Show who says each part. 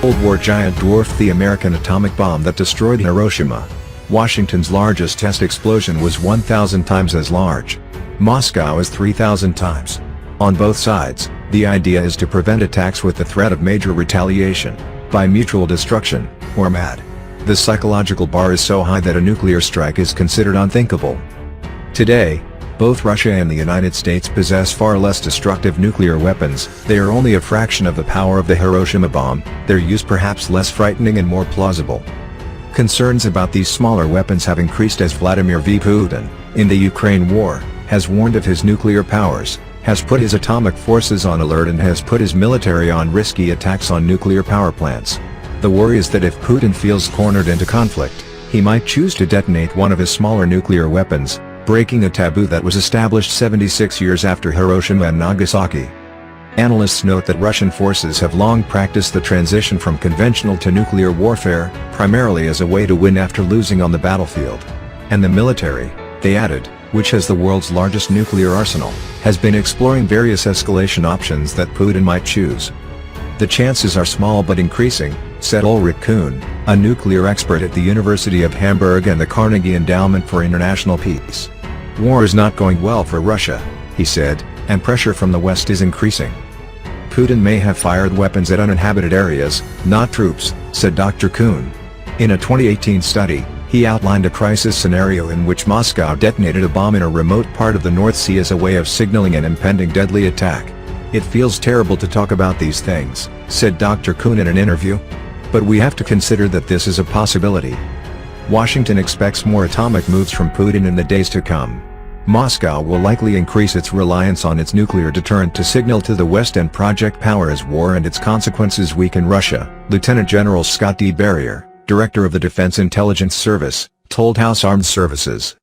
Speaker 1: Cold War giant dwarfed the American atomic bomb that destroyed Hiroshima. Washington's largest test explosion was 1,000 times as large. Moscow is 3,000 times. On both sides, the idea is to prevent attacks with the threat of major retaliation, by mutual destruction, or MAD. The psychological bar is so high that a nuclear strike is considered unthinkable. Today, both Russia and the United States possess far less destructive nuclear weapons. They are only a fraction of the power of the Hiroshima bomb, their use perhaps less frightening and more plausible. Concerns about these smaller weapons have increased as Vladimir V. Putin, in the Ukraine war, has warned of his nuclear powers, has put his atomic forces on alert and has put his military on risky attacks on nuclear power plants. The worry is that if Putin feels cornered into conflict, he might choose to detonate one of his smaller nuclear weapons, breaking a taboo that was established 76 years after Hiroshima and Nagasaki. Analysts note that Russian forces have long practiced the transition from conventional to nuclear warfare, primarily as a way to win after losing on the battlefield. And the military, they added, which has the world's largest nuclear arsenal, has been exploring various escalation options that Putin might choose. The chances are small but increasing, said Ulrich Kuhn, a nuclear expert at the University of Hamburg and the Carnegie Endowment for International Peace. War is not going well for Russia, he said, and pressure from the West is increasing. Putin may have fired weapons at uninhabited areas, not troops, said Dr. Kuhn. In a 2018 study, he outlined a crisis scenario in which Moscow detonated a bomb in a remote part of the North Sea as a way of signaling an impending deadly attack. It feels terrible to talk about these things, said Dr. Kuhn in an interview. But we have to consider that this is a possibility. Washington expects more atomic moves from Putin in the days to come. Moscow will likely increase its reliance on its nuclear deterrent to signal to the West and project power as war and its consequences weaken Russia, Lieutenant General Scott D. Berrier, director of the Defense Intelligence Service, told House Armed Services.